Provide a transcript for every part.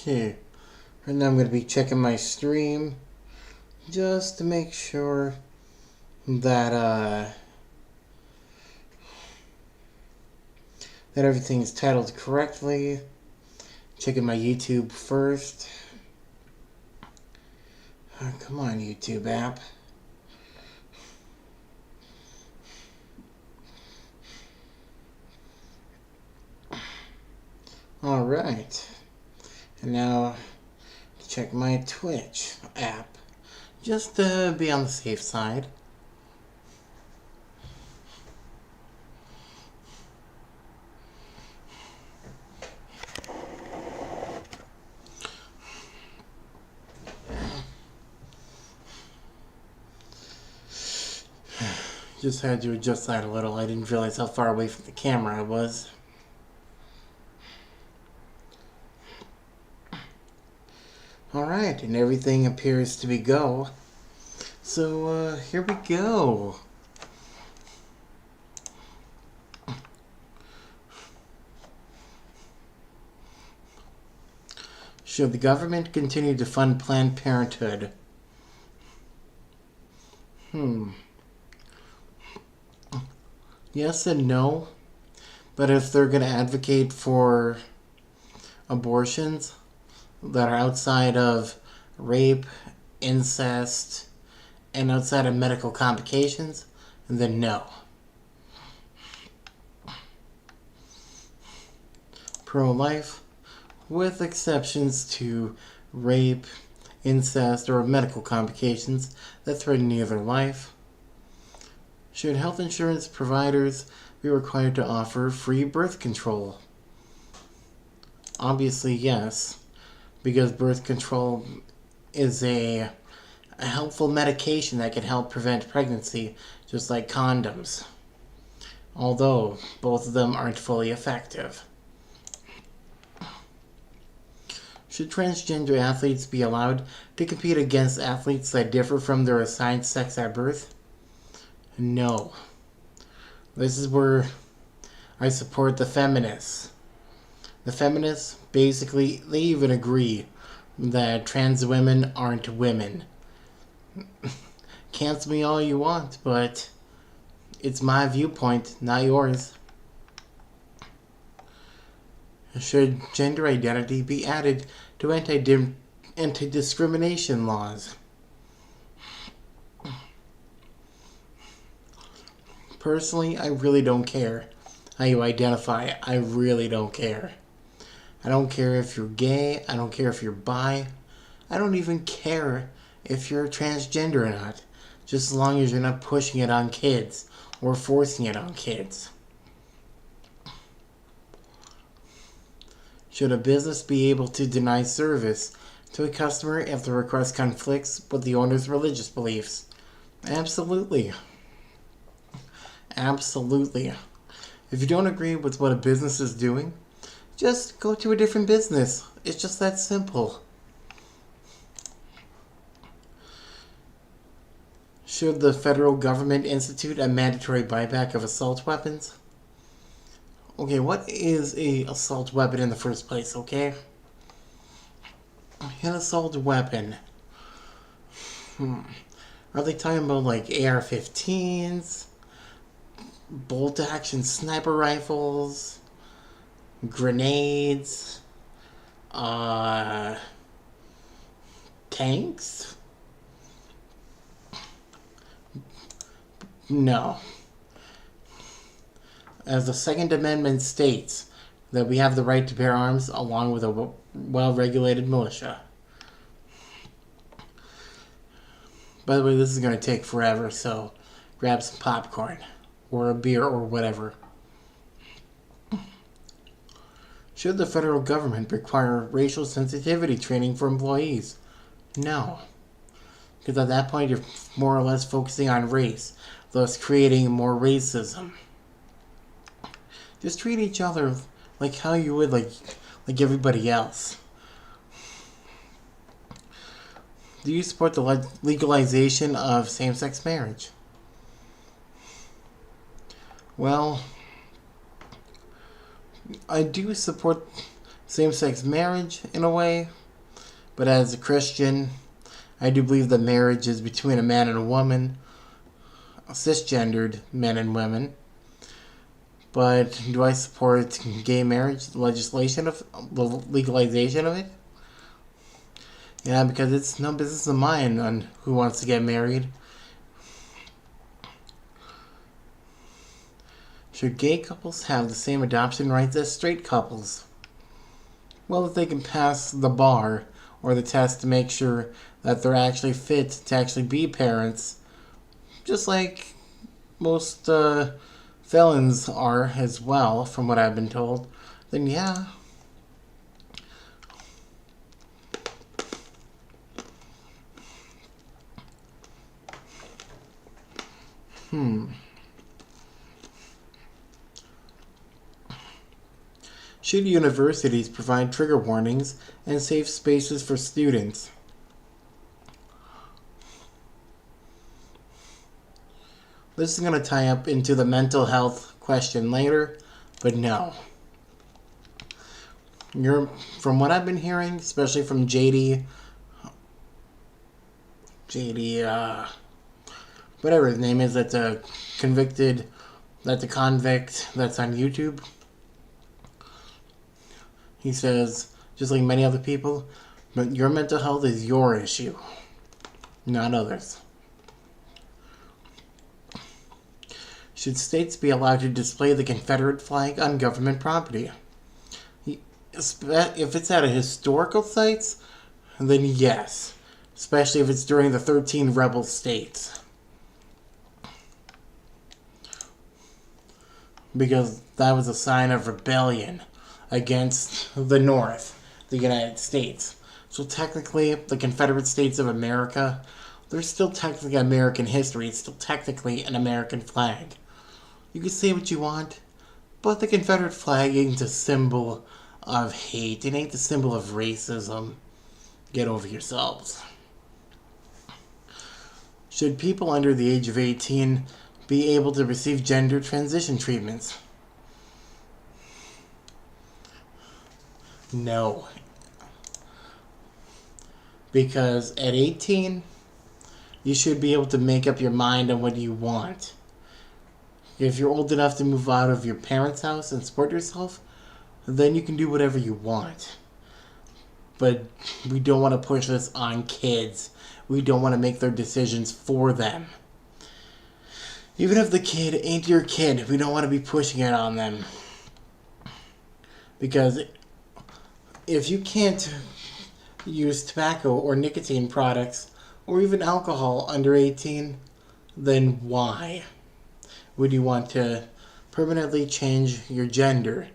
Okay, right now I'm going to be checking my stream just to make sure that that everything's titled correctly. Checking my YouTube first. Oh, come on, YouTube app. Alright. And now check my Twitch app. Just to be on the safe side. Just had to adjust that a little. I didn't realize how far away from the camera I was. Alright, and everything appears to be go. So, here we go. Should the government continue to fund Planned Parenthood? Yes and no. But if they're going to advocate for abortions that are outside of rape, incest, and outside of medical complications, then no. Pro-life, with exceptions to rape, incest, or medical complications that threaten either life. Should health insurance providers be required to offer free birth control? Obviously, yes, because birth control is a helpful medication that can help prevent pregnancy, just like condoms. Although, both of them aren't fully effective. Should transgender athletes be allowed to compete against athletes that differ from their assigned sex at birth? No. This is where I support the feminists. The feminists, basically, they even agree that trans women aren't women. Cancel me all you want, but it's my viewpoint, not yours. Should gender identity be added to anti-discrimination laws? Personally, I really don't care how you identify. I really don't care. I don't care if you're gay. I don't care if you're bi. I don't even care if you're transgender or not. Just as long as you're not pushing it on kids or forcing it on kids. Should a business be able to deny service to a customer if the request conflicts with the owner's religious beliefs? Absolutely. Absolutely. If you don't agree with what a business is doing, just go to a different business. It's just that simple. Should the federal government institute a mandatory buyback of assault weapons? Okay, what is an assault weapon in the first place, okay? An assault weapon. Are they talking about like AR-15s? Bolt-action sniper rifles, grenades, tanks? No. As the Second Amendment states, that we have the right to bear arms along with a well-regulated militia. By the way, this is going to take forever, so grab some popcorn. Or a beer, or whatever. Should the federal government require racial sensitivity training for employees? No. Because at that point, you're more or less focusing on race, thus creating more racism. Just treat each other like how you would like everybody else. Do you support the legalization of same-sex marriage? Well, I do support same-sex marriage in a way, But as a Christian, I do believe that marriage is between a man and a woman, cisgendered men and women. But do I support gay marriage, the legalization of it? Yeah, because it's no business of mine on who wants to get married. Should gay couples have the same adoption rights as straight couples? Well, if they can pass the bar or the test to make sure that they're actually fit to actually be parents, just like most felons are as well, from what I've been told, then yeah. Should universities provide trigger warnings and safe spaces for students? This is going to tie up into the mental health question later, but no. From what I've been hearing, especially from JD, whatever his name is, that's a convict that's on YouTube. He says, just like many other people, but your mental health is your issue, not others. Should states be allowed to display the Confederate flag on government property? If it's at a historical sites, then yes. Especially if it's during the 13 rebel states. Because that was a sign of rebellion against the North, the United States. So technically, the Confederate States of America, they're still technically American history. It's still technically an American flag. You can say what you want, but the Confederate flag ain't a symbol of hate. It ain't the symbol of racism. Get over yourselves. Should people under the age of 18 be able to receive gender transition treatments? No. Because at 18, you should be able to make up your mind on what you want. If you're old enough to move out of your parents' house and support yourself, then you can do whatever you want. But we don't want to push this on kids. We don't want to make their decisions for them. Even if the kid ain't your kid, we don't want to be pushing it on them. Because if you can't use tobacco or nicotine products or even alcohol under 18, then why would you want to permanently change your gender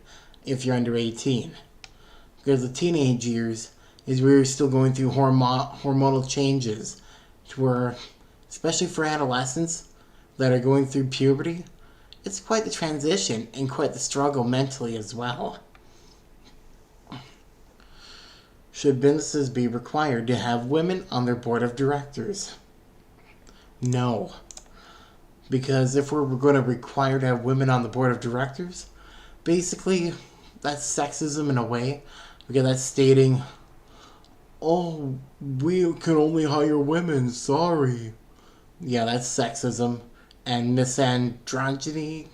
if you're under 18? Because the teenage years is where you're still going through hormonal changes to where, especially for adolescents that are going through puberty, it's quite the transition and quite the struggle mentally as well. Should businesses be required to have women on their board of directors? No. Because if we're going to require to have women on the board of directors, basically that's sexism in a way. Because that's stating, oh, we can only hire women, sorry. Yeah, that's sexism and misandrogyny.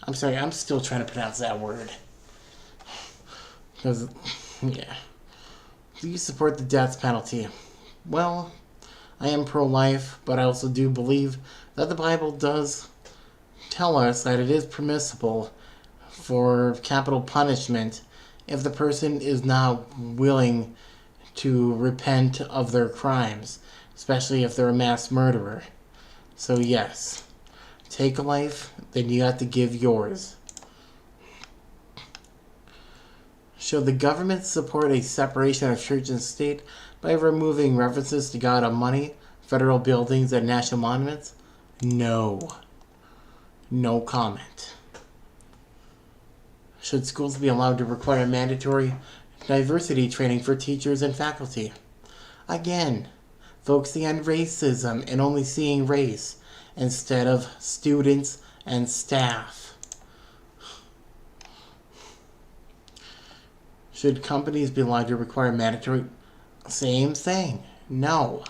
I'm sorry, I'm still trying to pronounce that word. Because, yeah. Do you support the death penalty? Well, I am pro-life, but I also do believe that the Bible does tell us that it is permissible for capital punishment if the person is not willing to repent of their crimes, especially if they're a mass murderer. So yes, take a life, then you have to give yours. Should the government support a separation of church and state by removing references to God on money, federal buildings, and national monuments? No. No comment. Should schools be allowed to require mandatory diversity training for teachers and faculty? Again, focusing on racism and only seeing race instead of students and staff. Should companies be allowed to require mandatory Same thing. No.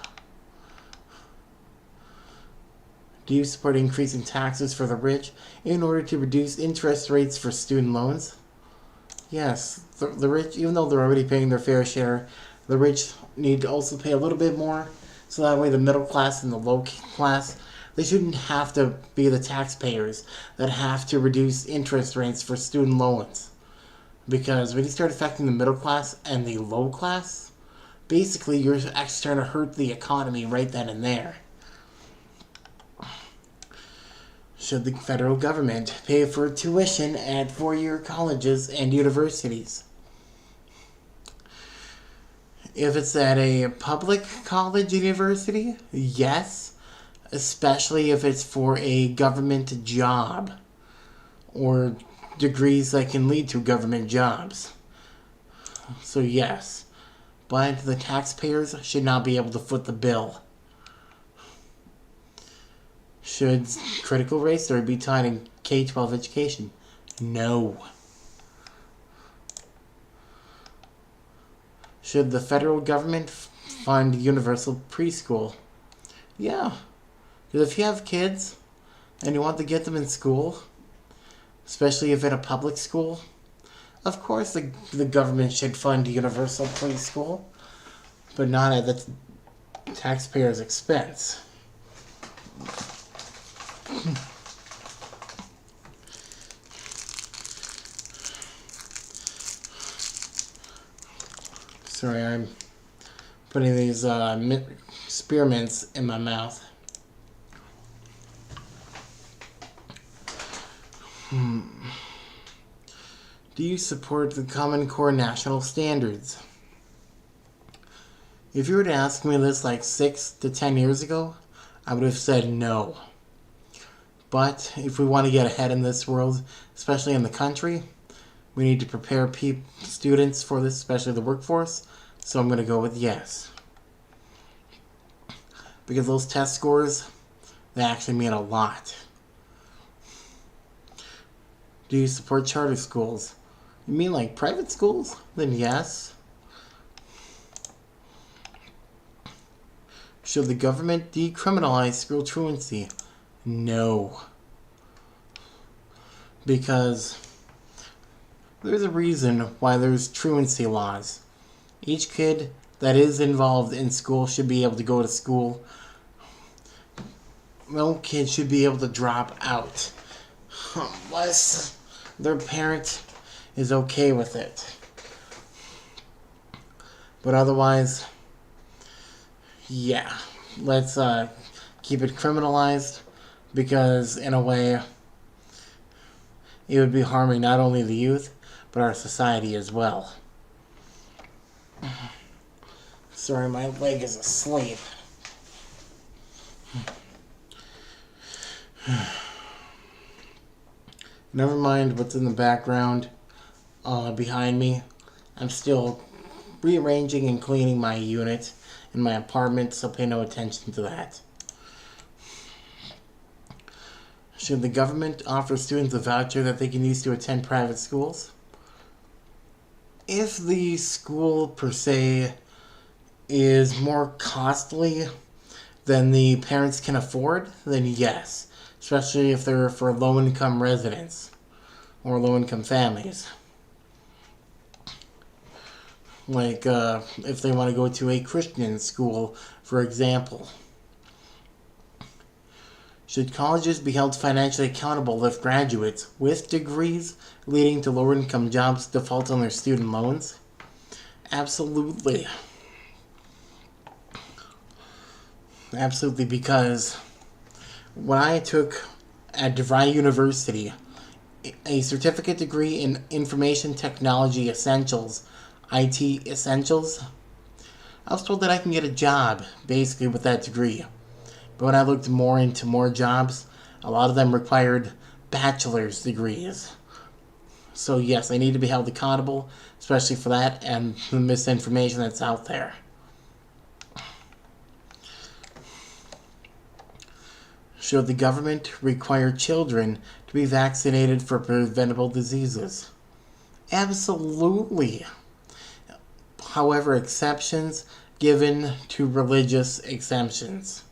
Do you support increasing taxes for the rich in order to reduce interest rates for student loans? Yes. The rich, even though they're already paying their fair share, the rich need to also pay a little bit more, so that way the middle class and the low class, they shouldn't have to be the taxpayers that have to reduce interest rates for student loans. Because when you start affecting the middle class and the low class, basically you're actually starting to hurt the economy right then and there. Should the federal government pay for tuition at four-year colleges and universities? If it's at a public college university, yes, especially if it's for a government job or degrees that can lead to government jobs. So yes, but the taxpayers should not be able to foot the bill. Should critical race theory be taught in K-12 education? No. Should the federal government fund universal preschool? Yeah. Because if you have kids and you want to get them in school, especially if at a public school, of course the government should fund universal preschool, but not at the taxpayer's expense. Sorry, I'm putting these spearmints in my mouth. Do you support the Common Core national standards? If you were to ask me this like 6 to 10 years ago, I would have said no. But if we want to get ahead in this world, especially in the country, we need to prepare students for this, especially the workforce. So I'm going to go with yes. Because those test scores, they actually mean a lot. Do you support charter schools? You mean like private schools? Then yes. Should the government decriminalize school truancy? No. Because there's a reason why there's truancy laws. Each kid that is involved in school should be able to go to school. No kid should be able to drop out unless their parent is okay with it. But otherwise, yeah, let's keep it criminalized, because in a way it would be harming not only the youth but our society as well. Sorry, my leg is asleep. Never mind what's in the background behind me. I'm still rearranging and cleaning my unit in my apartment, so pay no attention to that. Should the government offer students a voucher that they can use to attend private schools? If the school per se is more costly than the parents can afford, then yes. Especially if they're for low-income residents or low-income families. Like if they want to go to a Christian school, for example. Should colleges be held financially accountable if graduates with degrees leading to lower-income jobs default on their student loans? Absolutely. Absolutely, because when I took at DeVry University a certificate degree in Information Technology Essentials, IT Essentials, I was told that I can get a job basically with that degree. But when I looked more into more jobs, a lot of them required bachelor's degrees. So yes, they need to be held accountable, especially for that and the misinformation that's out there. Should the government require children to be vaccinated for preventable diseases? Absolutely. However, exceptions given to religious exemptions.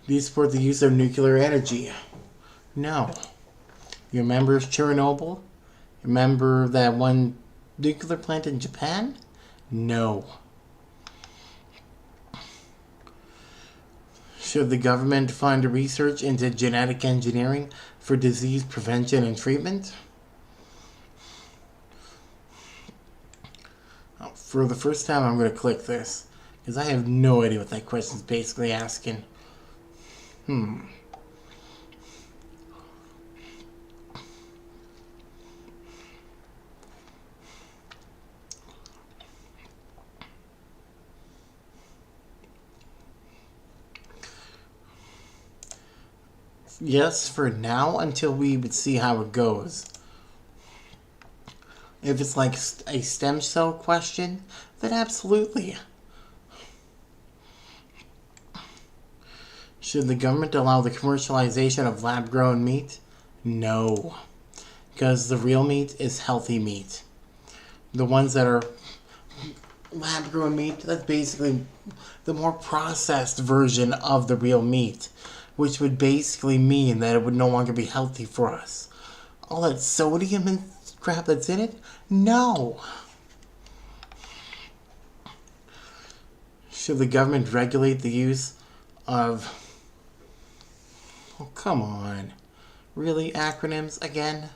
Do you support the use of nuclear energy? No. You remember Chernobyl? Remember that one nuclear plant in Japan? No. Should the government fund research into genetic engineering for disease prevention and treatment? For the first time, I'm going to click this because I have no idea what that question is basically asking. Yes, for now, until we would see how it goes. If it's like a stem cell question, then absolutely. Should the government allow the commercialization of lab-grown meat? No. Because the real meat is healthy meat. The ones that are lab-grown meat, that's basically the more processed version of the real meat, which would basically mean that it would no longer be healthy for us. All that sodium and crap that's in it? No. Should the government regulate the use of... Oh, come on. Really? Acronyms again?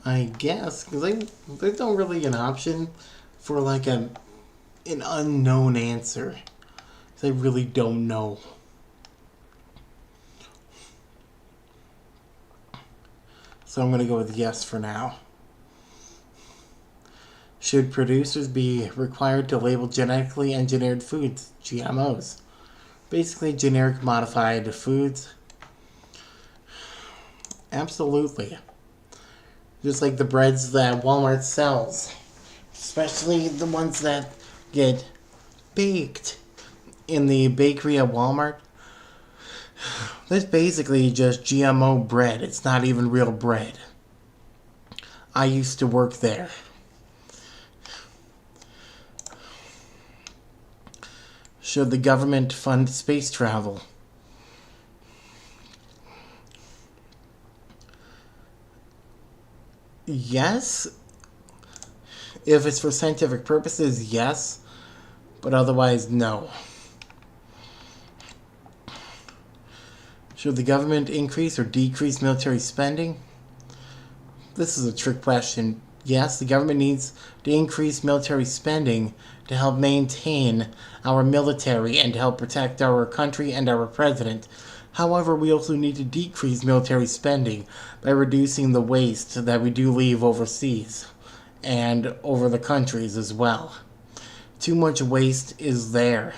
I guess, because there's not really an option for like an unknown answer. I really don't know. So I'm going to go with yes for now. Should producers be required to label genetically engineered foods, GMOs? Basically, generic modified foods. Absolutely. Just like the breads that Walmart sells. Especially the ones that get baked in the bakery at Walmart. That's basically just GMO bread. It's not even real bread. I used to work there. Should the government fund space travel? Yes. If it's for scientific purposes, yes. But otherwise, no. Should the government increase or decrease military spending? This is a trick question. Yes, the government needs to increase military spending to help maintain our military and to help protect our country and our president. However, we also need to decrease military spending by reducing the waste that we do leave overseas and over the countries as well. Too much waste is there.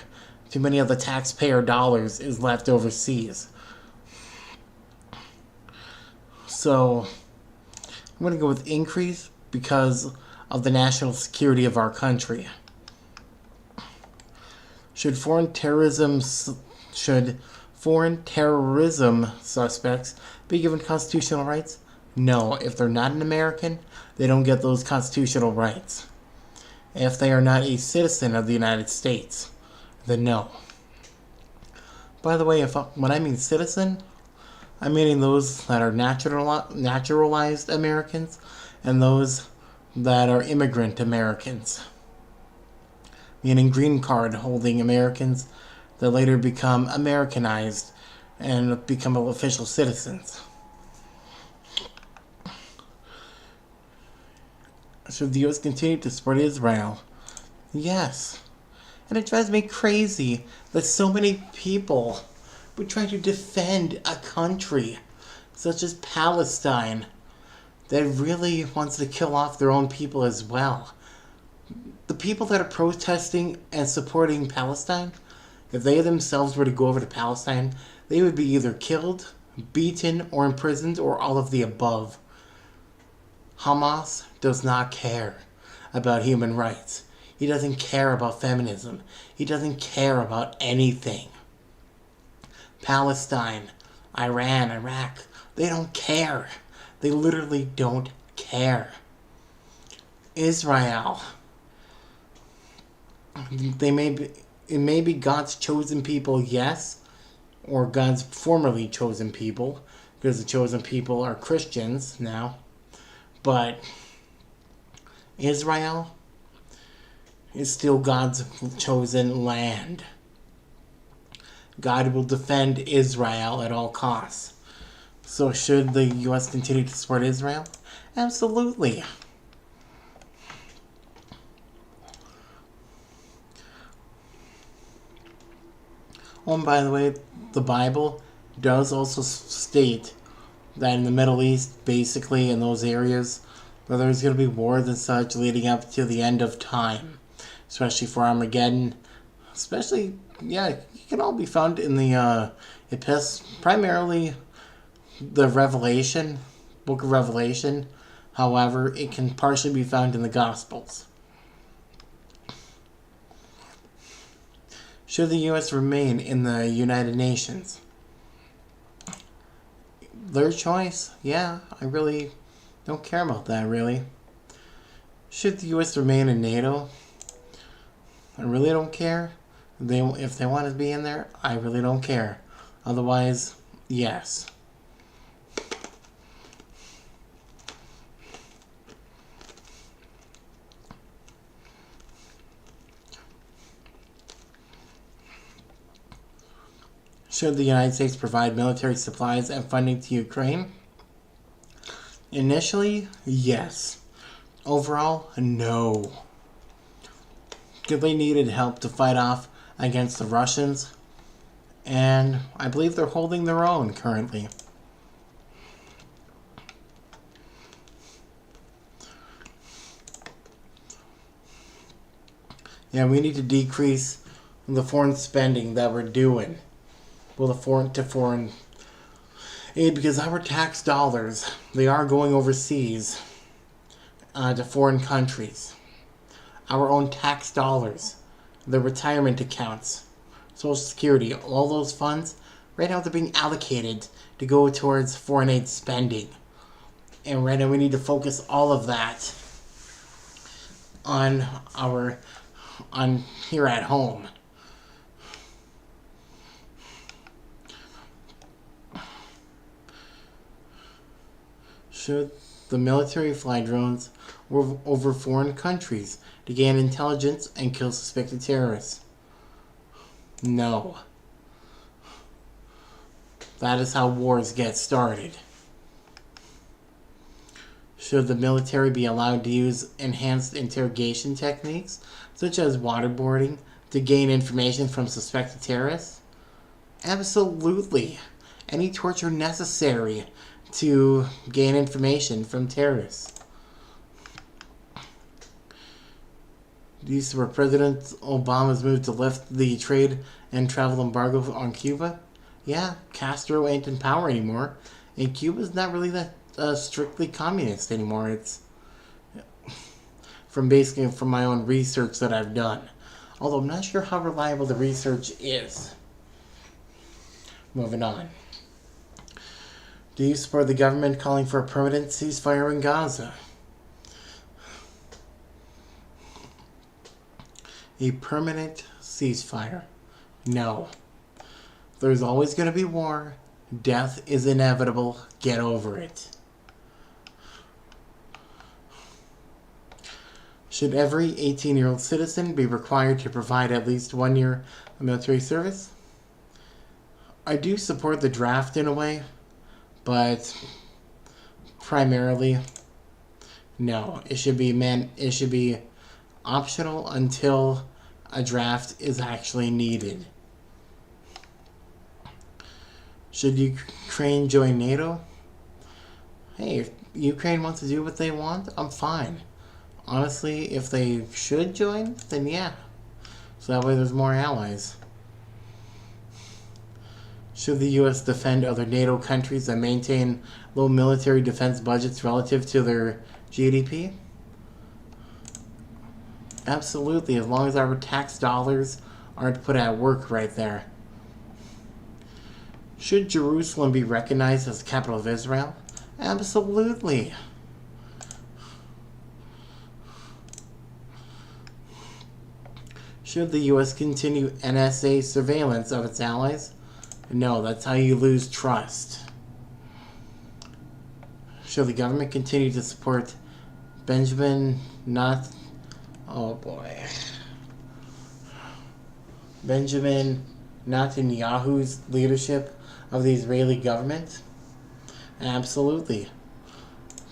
Too many of the taxpayer dollars is left overseas. So, I'm going to go with increase because of the national security of our country. Should foreign terrorism suspects be given constitutional rights? No. If they're not an American, they don't get those constitutional rights. If they are not a citizen of the United States, then no. By the way, when I mean citizen, I'm meaning those that are naturalized Americans and those that are immigrant Americans. Meaning green card holding Americans that later become Americanized and become official citizens. Should the U.S. continue to support Israel? Yes. And it drives me crazy that so many people would try to defend a country such as Palestine that really wants to kill off their own people as well. The people that are protesting and supporting Palestine, if they themselves were to go over to Palestine, they would be either killed, beaten, or imprisoned, or all of the above. Hamas does not care about human rights. He doesn't care about feminism. He doesn't care about anything. Palestine, Iran, Iraq, they don't care. They literally don't care. Israel, it may be God's chosen people, yes, or God's formerly chosen people, because the chosen people are Christians now. But Israel is still God's chosen land. God will defend Israel at all costs. So should the U.S. continue to support Israel? Absolutely. Oh, and by the way, the Bible does also state that in the Middle East, basically in those areas, where there's going to be wars and such leading up to the end of time, especially for Armageddon. Especially, yeah, it can all be found in the primarily the Revelation, Book of Revelation. However, it can partially be found in the Gospels. Should the U.S. remain in the United Nations? Their choice. Yeah, I really don't care about that, really. Should the U.S. remain in NATO? I really don't care. If they want to be in there, I really don't care. Otherwise, yes. Should the United States provide military supplies and funding to Ukraine? Initially, yes. Overall, no. Because they needed help to fight off against the Russians, and I believe they're holding their own currently. Yeah, we need to decrease the foreign spending that we're doing. Well, the foreign aid, because our tax dollars, they are going overseas to foreign countries. Our own tax dollars, the retirement accounts, Social Security, all those funds, right now they're being allocated to go towards foreign aid spending. And right now we need to focus all of that on here at home. Should the military fly drones over foreign countries to gain intelligence and kill suspected terrorists? No. That is how wars get started. Should the military be allowed to use enhanced interrogation techniques, such as waterboarding, to gain information from suspected terrorists? Absolutely. Any torture necessary to gain information from terrorists. Do you support President Obama's move to lift the trade and travel embargo on Cuba? Yeah, Castro ain't in power anymore, and Cuba's not really that strictly communist anymore. It's from my own research that I've done. Although I'm not sure how reliable the research is. Moving on. Do you support the government calling for a permanent ceasefire in Gaza? A permanent ceasefire? No. There's always going to be war. Death is inevitable. Get over it. Should every 18-year-old citizen be required to provide at least 1 year of military service? I do support the draft in a way. But primarily, no. It should be optional until a draft is actually needed. Should Ukraine join NATO? Hey, if Ukraine wants to do what they want, I'm fine. Honestly, if they should join, then yeah. So that way there's more allies. Should the U.S. defend other NATO countries that maintain low military defense budgets relative to their GDP? Absolutely, as long as our tax dollars aren't put at work right there. Should Jerusalem be recognized as the capital of Israel? Absolutely. Should the U.S. continue NSA surveillance of its allies? No, that's how you lose trust. Should the government continue to support Benjamin Netanyahu's leadership of the Israeli government? Absolutely.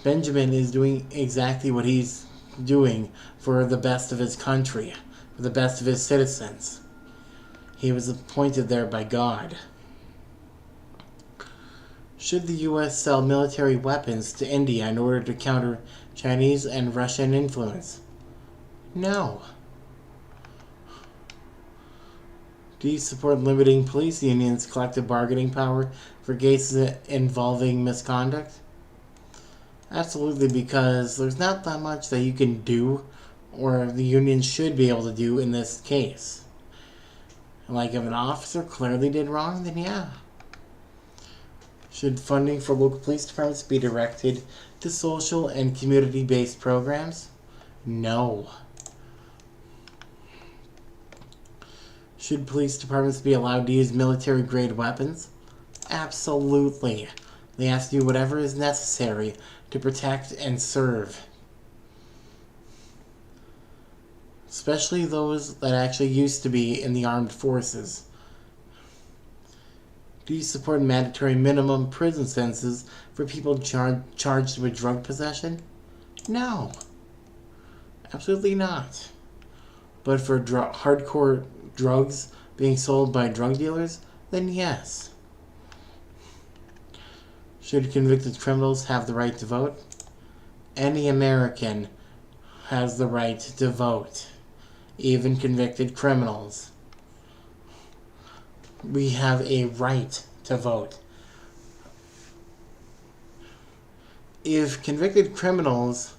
Benjamin is doing exactly what he's doing for the best of his country, for the best of his citizens. He was appointed there by God. Should the U.S. sell military weapons to India in order to counter Chinese and Russian influence? No. Do you support limiting police unions' collective bargaining power for cases involving misconduct? Absolutely, because there's not that much that you can do or the union should be able to do in this case. Like if an officer clearly did wrong, then yeah. Should funding for local police departments be directed to social and community-based programs? No. Should police departments be allowed to use military-grade weapons? Absolutely. They have to do whatever is necessary to protect and serve. Especially those that actually used to be in the armed forces. Do you support mandatory minimum prison sentences for people charged with drug possession? No. Absolutely not. But for hardcore drugs being sold by drug dealers, then yes. Should convicted criminals have the right to vote? Any American has the right to vote, even convicted criminals. We have a right to vote. If convicted criminals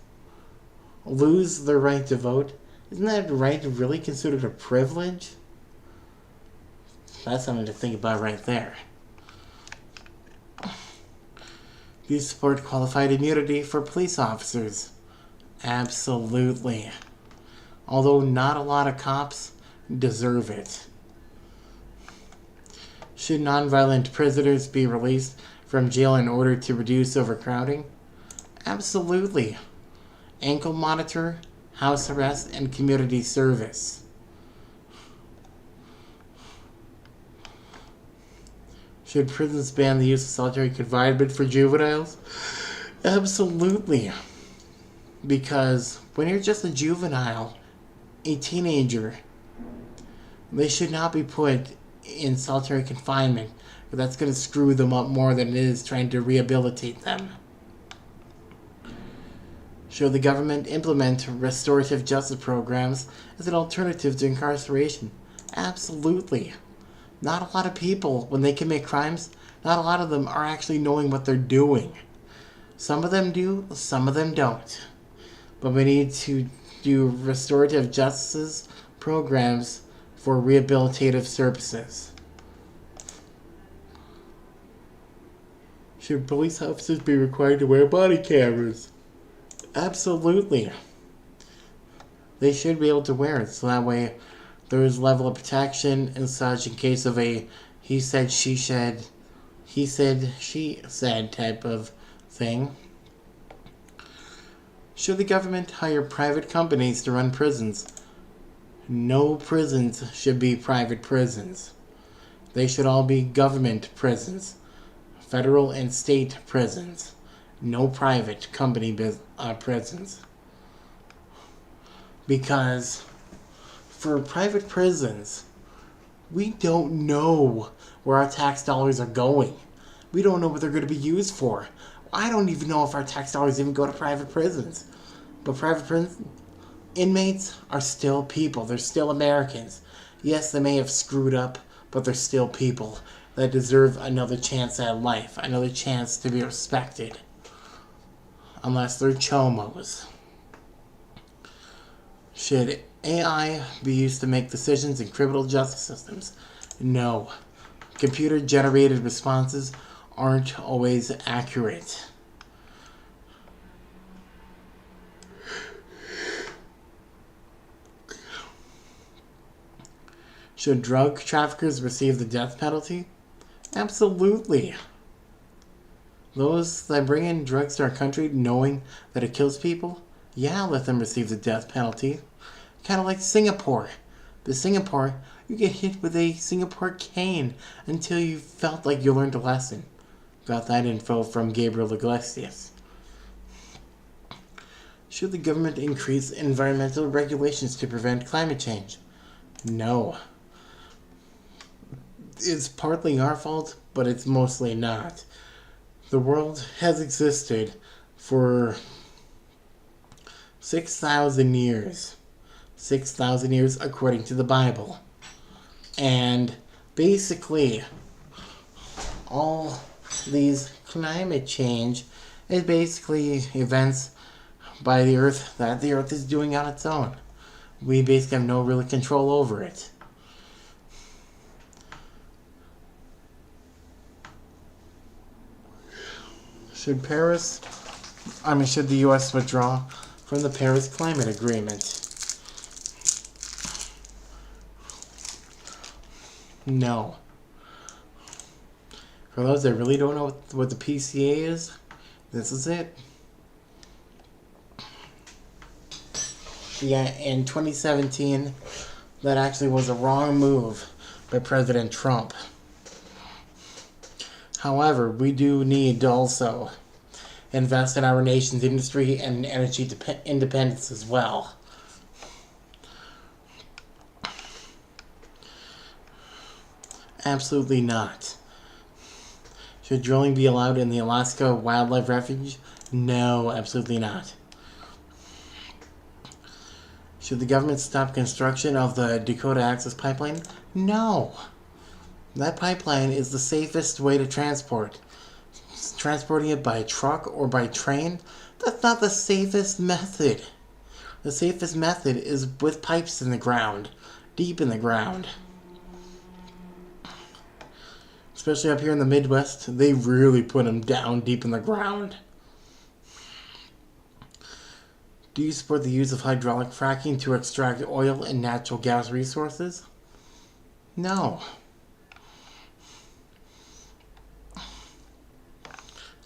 lose their right to vote, isn't that right really considered a privilege? That's something to think about right there. Do you support qualified immunity for police officers? Absolutely. Although not a lot of cops deserve it. Should nonviolent prisoners be released from jail in order to reduce overcrowding? Absolutely. Ankle monitor, house arrest, and community service. Should prisons ban the use of solitary confinement for juveniles? Absolutely. Because when you're just a juvenile, a teenager, they should not be put in solitary confinement. That's going to screw them up more than it is trying to rehabilitate them. Should the government implement restorative justice programs as an alternative to incarceration? Absolutely. Not a lot of people, when they commit crimes, not a lot of them are actually knowing what they're doing. Some of them do, some of them don't. But we need to do restorative justice programs for rehabilitative services. Should police officers be required to wear body cameras? Absolutely. They should be able to wear it, so that way there is level of protection and such in case of a he said, she said type of thing. Should the government hire private companies to run prisons? No prisons should be private prisons. They should all be government prisons. Federal and state prisons. No private company prisons. Because for private prisons, we don't know where our tax dollars are going. We don't know what they're going to be used for. I don't even know if our tax dollars even go to private prisons. But private prison inmates are still people. They're still Americans. Yes, they may have screwed up, but they're still people that deserve another chance at life, another chance to be respected. Unless they're chomos. Should AI be used to make decisions in criminal justice systems? No. Computer-generated responses aren't always accurate. Should drug traffickers receive the death penalty? Absolutely. Those that bring in drugs to our country knowing that it kills people, yeah, let them receive the death penalty. Kind of like Singapore. The Singapore, you get hit with a Singapore cane until you felt like you learned a lesson. Got that info from Gabriel Iglesias. Should the government increase environmental regulations to prevent climate change? No. It's partly our fault, but it's mostly not. The world has existed for 6,000 years. 6,000 years according to the Bible. And basically, all these climate change is basically events by the earth that the earth is doing on its own. We basically have no real control over it. Should the U.S. withdraw from the Paris Climate Agreement? No. For those that really don't know what the PCA is, this is it. Yeah, in 2017, that actually was a wrong move by President Trump. However, we do need to also invest in our nation's industry and energy independence as well. Absolutely not. Should drilling be allowed in the Alaska Wildlife Refuge? No, absolutely not. Should the government stop construction of the Dakota Access Pipeline? No. That pipeline is the safest way to transport. Transporting it by truck or by train, that's not the safest method. The safest method is with pipes in the ground, deep in the ground. Especially up here in the Midwest, they really put them down deep in the ground. Do you support the use of hydraulic fracking to extract oil and natural gas resources? No.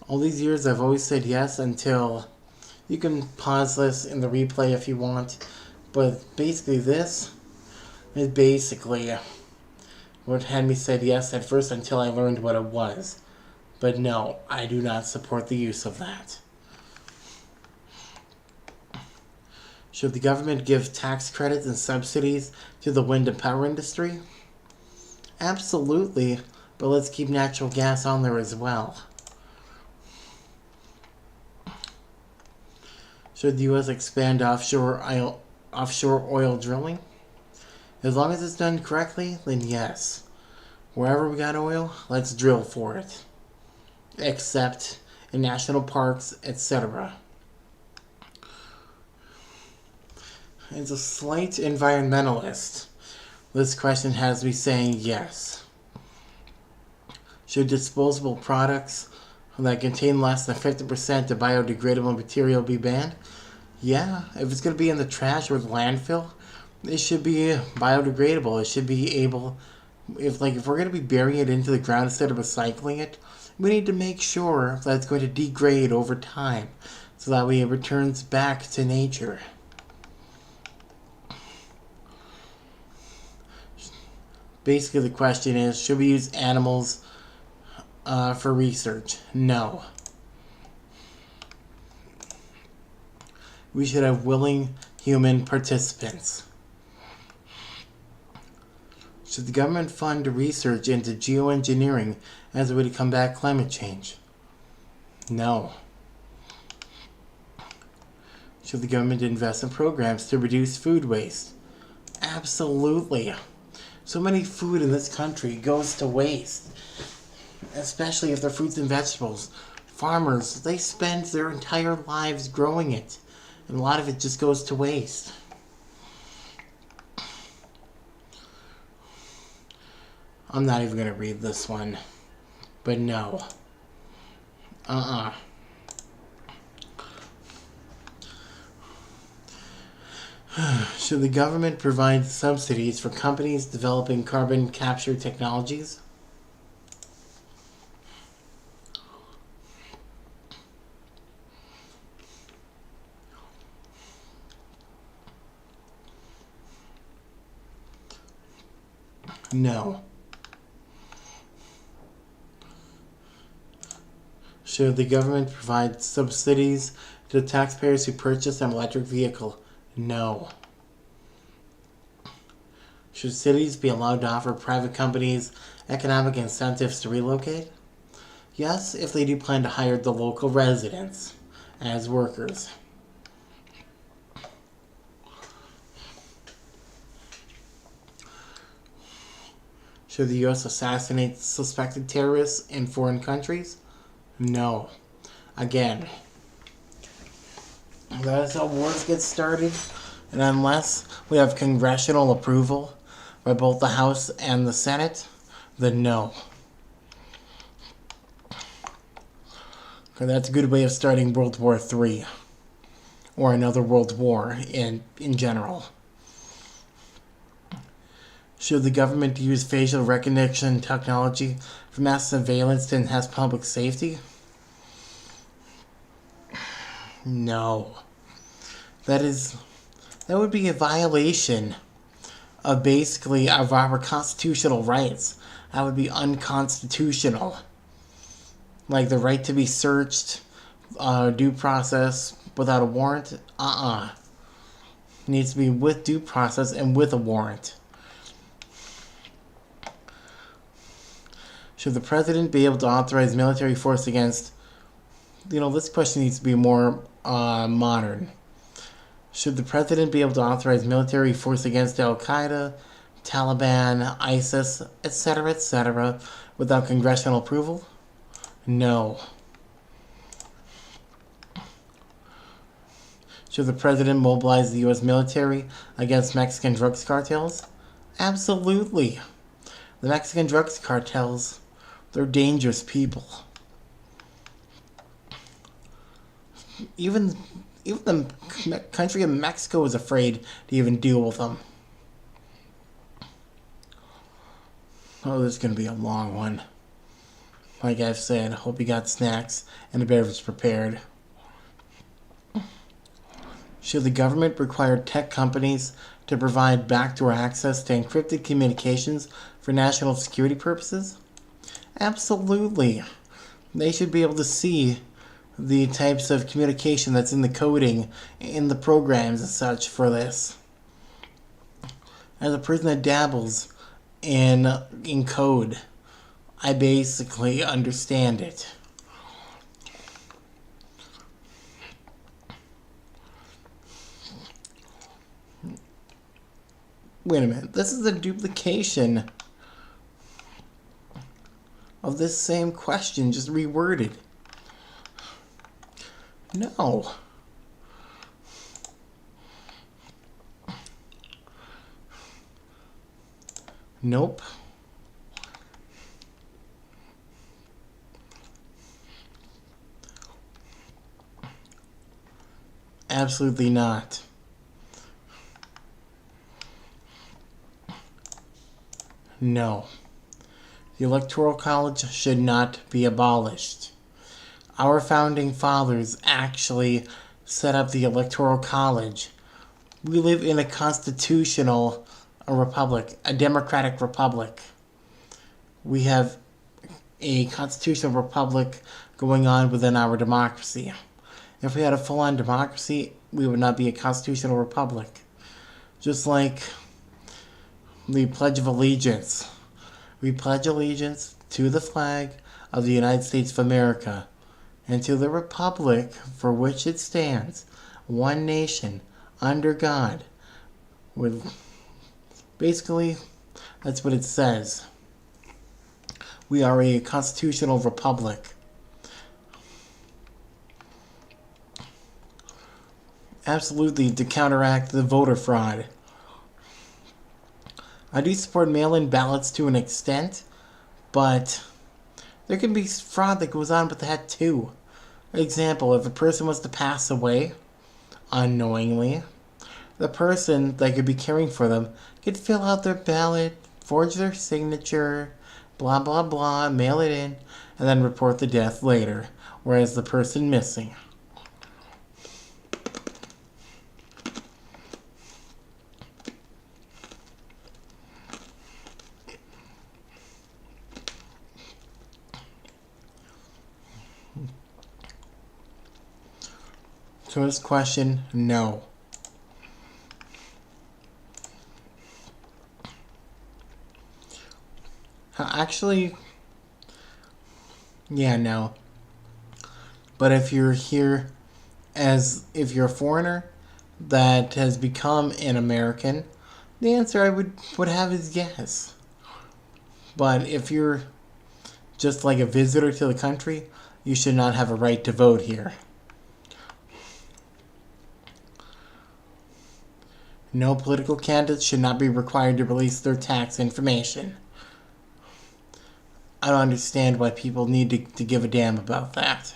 All these years I've always said yes until, you can pause this in the replay if you want, but basically this is basically what had me said yes at first until I learned what it was. But no, I do not support the use of that. Should the government give tax credits and subsidies to the wind and power industry? Absolutely, but let's keep natural gas on there as well. Should the U.S. expand offshore oil drilling? As long as it's done correctly, then yes. Wherever we got oil, let's drill for it. Except in national parks, etc. As a slight environmentalist, this question has me saying yes. Should disposable products that contain less than 50% of biodegradable material be banned? Yeah, if it's going to be in the trash or the landfill, it should be biodegradable. It should be able, if we're going to be burying it into the ground instead of recycling it, we need to make sure that it's going to degrade over time, so that way it returns back to nature. Basically, the question is, should we use animals for research? No. We should have willing human participants. Should the government fund research into geoengineering as a way to combat climate change? No. Should the government invest in programs to reduce food waste? Absolutely. So many food in this country goes to waste, especially if they're fruits and vegetables. Farmers, they spend their entire lives growing it, and a lot of it just goes to waste. I'm not even going to read this one. But no. Should the government provide subsidies for companies developing carbon capture technologies? No. Should the government provide subsidies to taxpayers who purchase an electric vehicle? No. Should cities be allowed to offer private companies economic incentives to relocate? Yes, if they do plan to hire the local residents as workers. Should the U.S. assassinate suspected terrorists in foreign countries? No. Again, that is how wars get started. And unless we have congressional approval by both the House and the Senate, then no. And that's a good way of starting World War III. Or another world war in general. Should the government use facial recognition technology for mass surveillance to enhance public safety? No. That would be a violation of basically of our constitutional rights. That would be unconstitutional. Like the right to be searched, due process without a warrant. Needs to be with due process and with a warrant. Should the president be able to authorize military force against... this question needs to be more modern. Should the president be able to authorize military force against Al-Qaeda, Taliban, ISIS, etc., without congressional approval? No. Should the president mobilize the U.S. military against Mexican drugs cartels? Absolutely. The Mexican drugs cartels, they're dangerous people. Even the country of Mexico is afraid to even deal with them. Oh, this is going to be a long one. Like I've said, hope you got snacks and a beverage prepared. Should the government require tech companies to provide backdoor access to encrypted communications for national security purposes? Absolutely. They should be able to see the types of communication that's in the coding, in the programs and such for this. As a person that dabbles in code, I basically understand it. Wait a minute, this is a duplication of this same question, just reworded. No. Nope. Absolutely not. No. The Electoral College should not be abolished. Our founding fathers actually set up the Electoral College. We live in a constitutional republic, a democratic republic. We have a constitutional republic going on within our democracy. If we had a full-on democracy, we would not be a constitutional republic. Just like the Pledge of Allegiance. We pledge allegiance to the flag of the United States of America and to the republic for which it stands, one nation, under God. Basically, that's what it says. We are a constitutional republic. Absolutely, to counteract the voter fraud. I do support mail-in ballots to an extent, but there can be fraud that goes on with that too. Example, if a person was to pass away unknowingly, the person that could be caring for them could fill out their ballot, forge their signature, blah blah blah, mail it in, and then report the death later, whereas the person missing. To this question, no. Actually, yeah, no. But if you're here if you're a foreigner that has become an American, the answer I would have is yes. But if you're just like a visitor to the country, you should not have a right to vote here. No political candidates should not be required to release their tax information. I don't understand why people need to give a damn about that.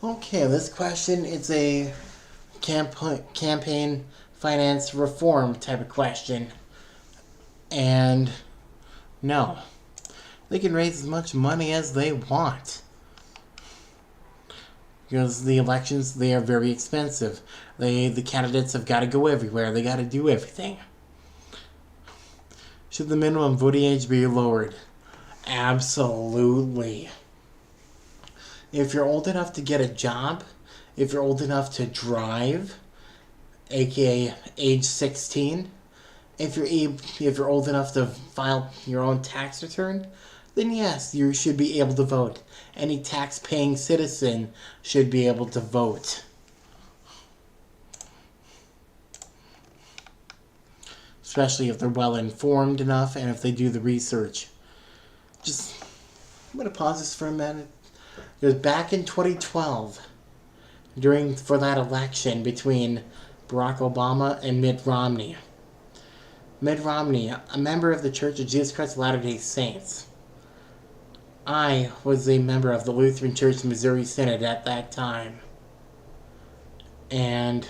Okay, this question is a campaign finance reform type of question. And no, they can raise as much money as they want. Because the elections, they are very expensive. The candidates have got to go everywhere. They got to do everything. Should the minimum voting age be lowered? Absolutely. If you're old enough to get a job, if you're old enough to drive, aka age 16, if you're old enough to file your own tax return, then yes, you should be able to vote. Any tax-paying citizen should be able to vote. Especially if they're well-informed enough and if they do the research. I'm going to pause this for a minute. It was back in 2012, for that election between Barack Obama and Mitt Romney. Mitt Romney, a member of the Church of Jesus Christ of Latter-day Saints. I was a member of the Lutheran Church Missouri Synod at that time. And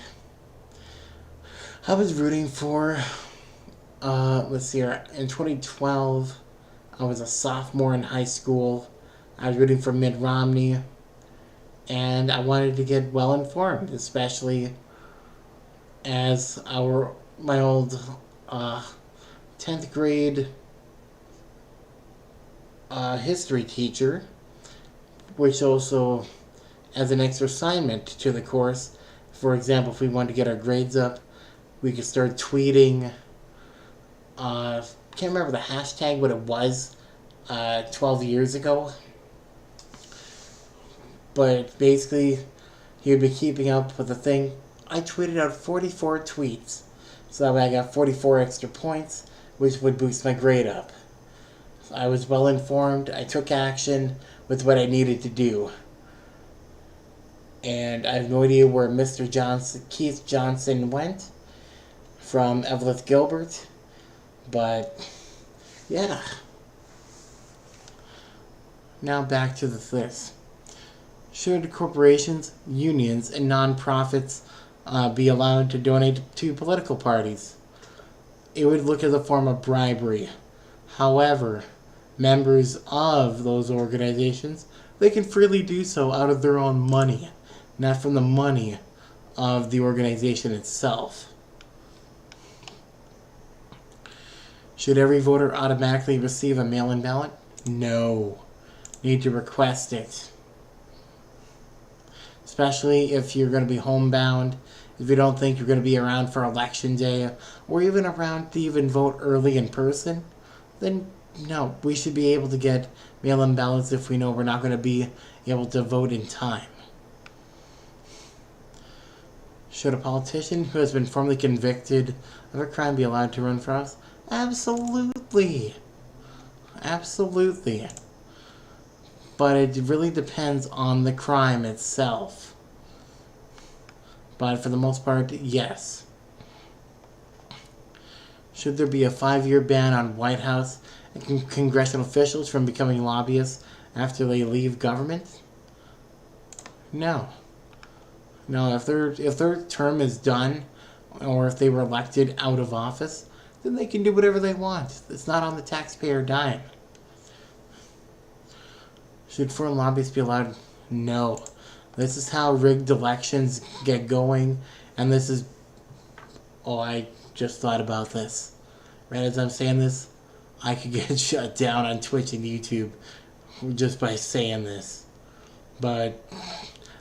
I was rooting for, let's see here, in 2012, I was a sophomore in high school. I was rooting for Mitt Romney. And I wanted to get well informed, especially as my old 10th grade history teacher, which also as an extra assignment to the course. For example, if we wanted to get our grades up, we could start tweeting. Can't remember the hashtag, what it was 12 years ago. But basically, he would be keeping up with the thing. I tweeted out 44 tweets. So that way I got 44 extra points, which would boost my grade up. I was well informed. I took action with what I needed to do. And I have no idea where Mr. Keith Johnson went from Evelyn Gilbert. But, yeah. Now back to this. Should corporations, unions, and non-profits be allowed to donate to political parties? It would look as a form of bribery. However, members of those organizations, they can freely do so out of their own money, not from the money of the organization itself. Should every voter automatically receive a mail-in ballot? No. Need to request it. Especially if you're going to be homebound, if you don't think you're going to be around for election day, or even around to even vote early in person, then no, we should be able to get mail-in ballots if we know we're not going to be able to vote in time. Should a politician who has been formally convicted of a crime be allowed to run for office? Absolutely. Absolutely. But it really depends on the crime itself. But for the most part, yes. Should there be a 5-year ban on White House and congressional officials from becoming lobbyists after they leave government? No. No, if their term is done, or if they were elected out of office, then they can do whatever they want. It's not on the taxpayer dime. Should foreign lobbyists be allowed? No. This is how rigged elections get going, and this is... Oh, I just thought about this. Right as I'm saying this, I could get shut down on Twitch and YouTube just by saying this. But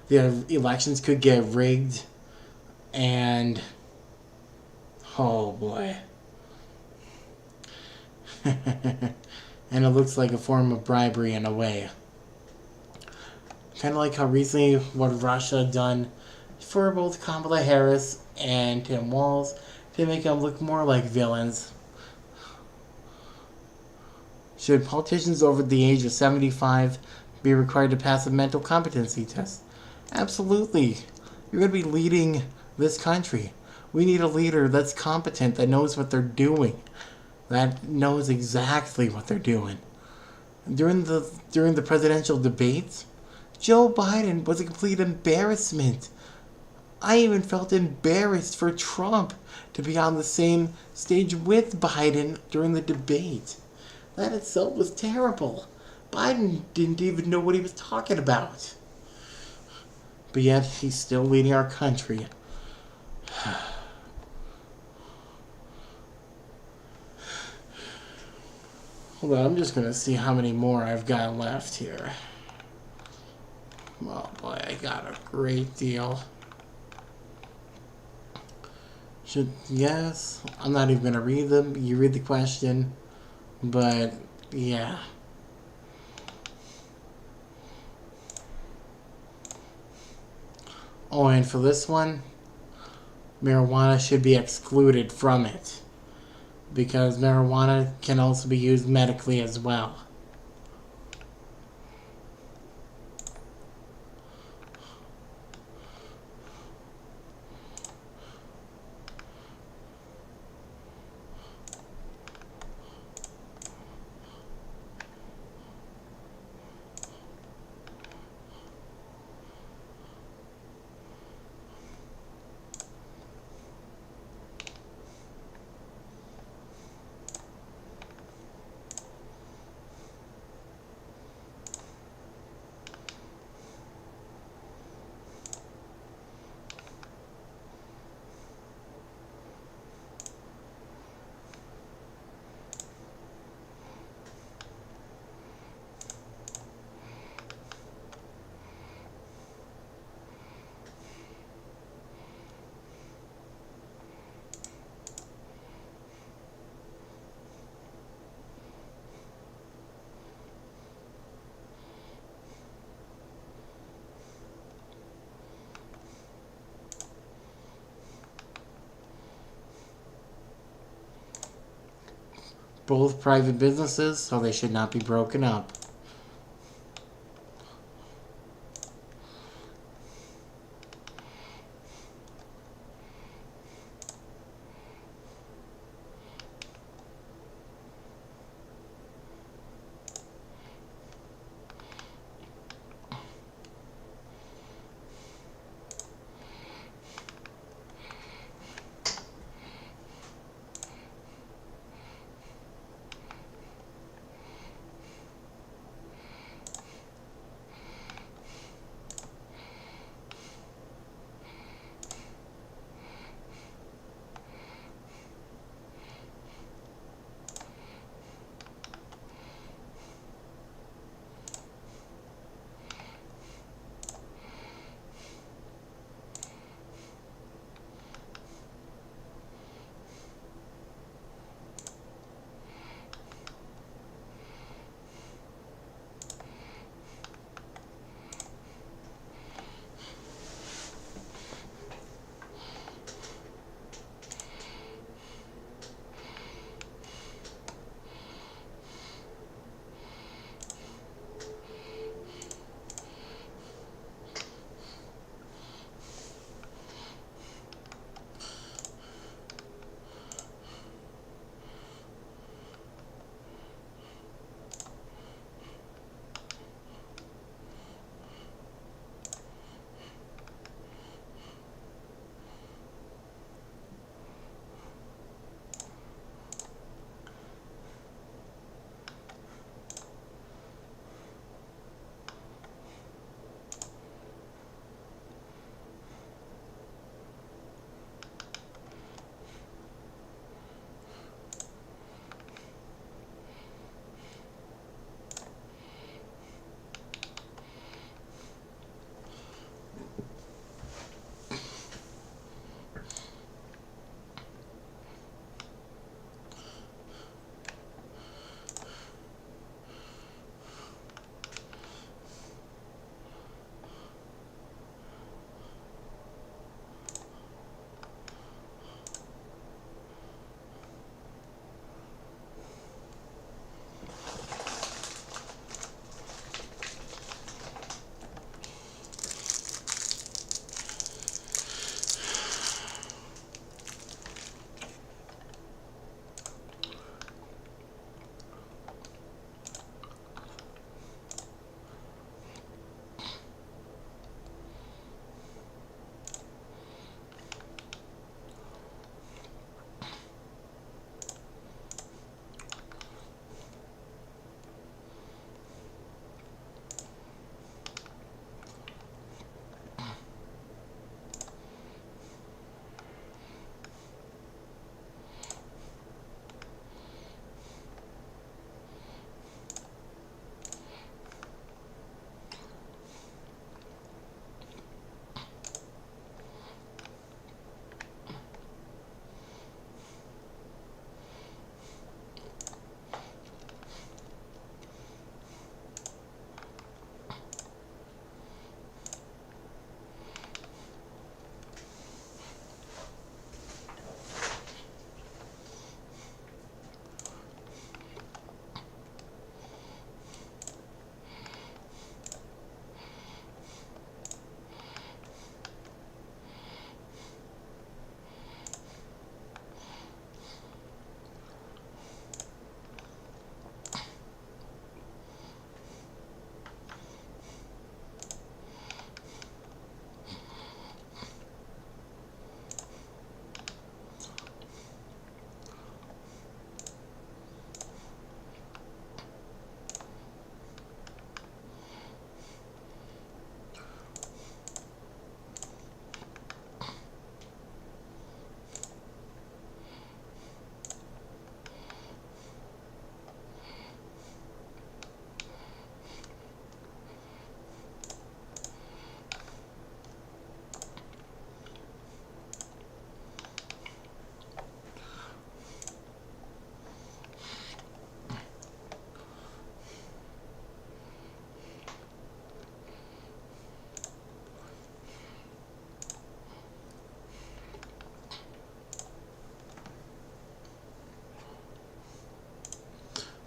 the elections could get rigged, and... Oh, boy. And it looks like a form of bribery in a way. Kind of like how recently what Russia done for both Kamala Harris and Tim Walz to make them look more like villains. Should politicians over the age of 75 be required to pass a mental competency test? Absolutely. You're going to be leading this country. We need a leader that's competent, that knows what they're doing, that knows exactly what they're doing. During the presidential debates, Joe Biden was a complete embarrassment. I even felt embarrassed for Trump to be on the same stage with Biden during the debate. That itself was terrible. Biden didn't even know what he was talking about. But yet, he's still leading our country. Hold on, I'm just going to see how many more I've got left here. Oh boy, I got a great deal. Yes, I'm not even going to read them. You read the question. But, yeah. Oh, and for this one, marijuana should be excluded from it, because marijuana can also be used medically as well. Both private businesses, so they should not be broken up.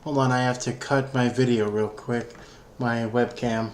Hold on, I have to cut my video real quick. My webcam.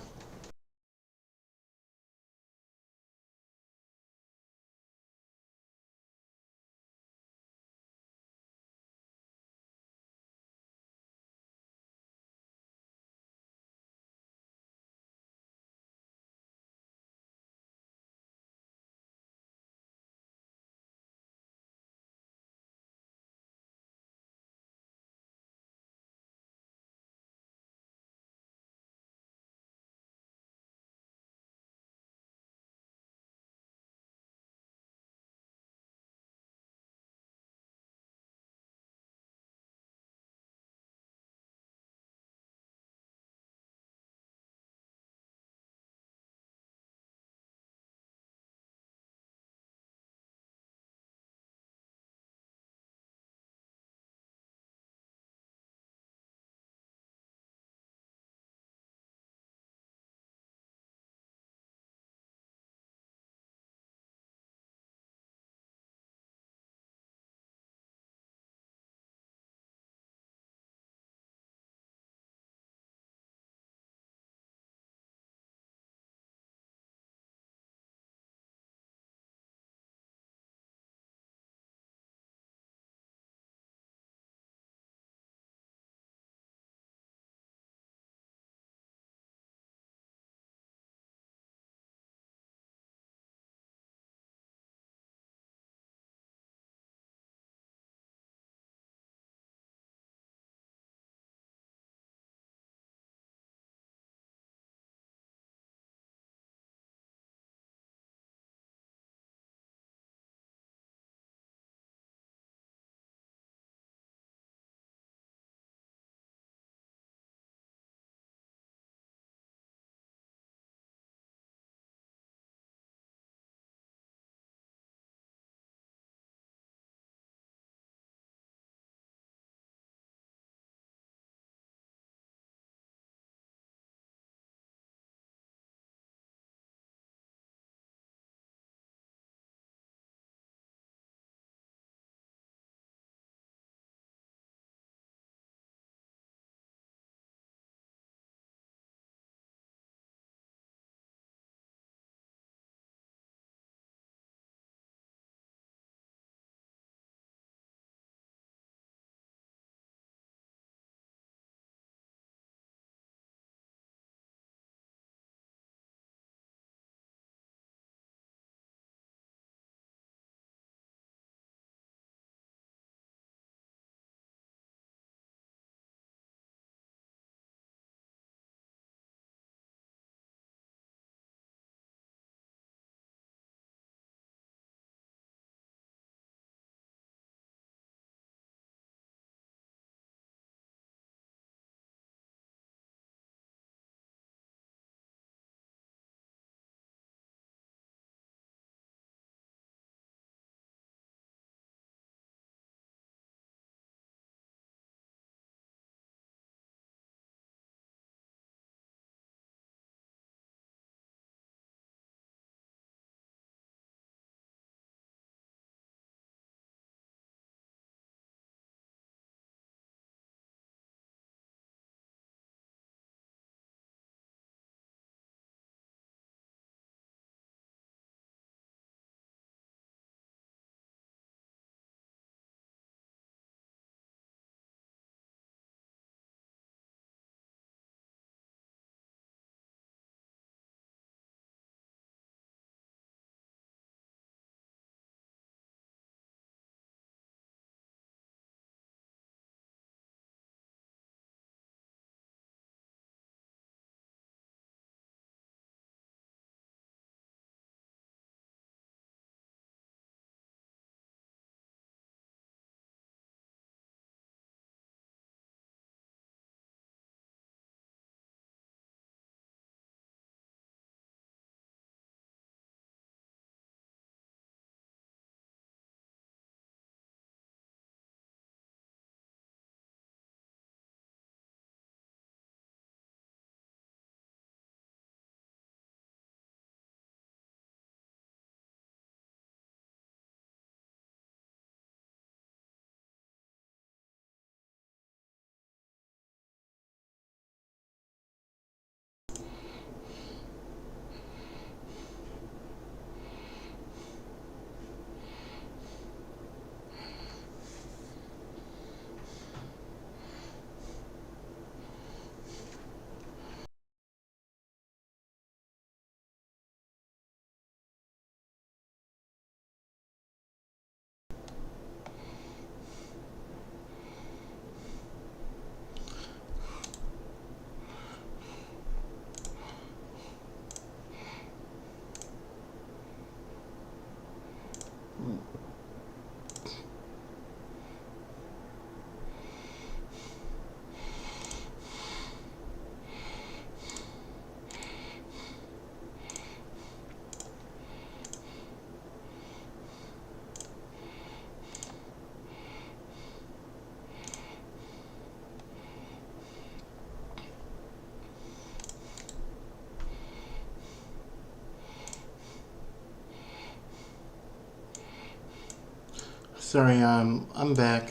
sorry, I'm back.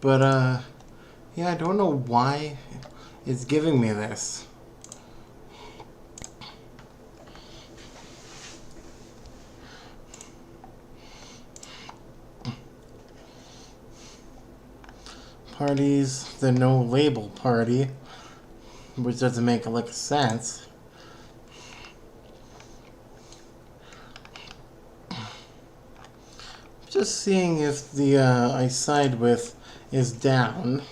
But, yeah, I don't know why it's giving me this. Parties, the no label party, which doesn't make a lick of sense. Just seeing if the iSideWith is down.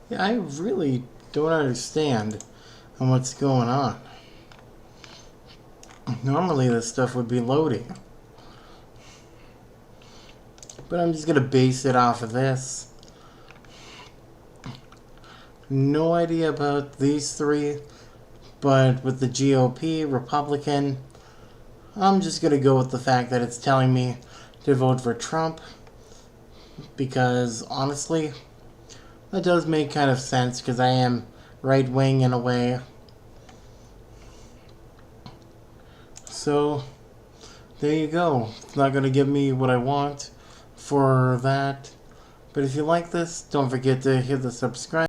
Yeah, I really don't understand what's going on. Normally this stuff would be loading. But I'm just going to base it off of this. No idea about these three, but with the GOP, Republican, I'm just going to go with the fact that it's telling me to vote for Trump. Because, honestly, that does make kind of sense because I am right-wing in a way. So, there you go. It's not going to give me what I want for that. But if you like this, don't forget to hit the subscribe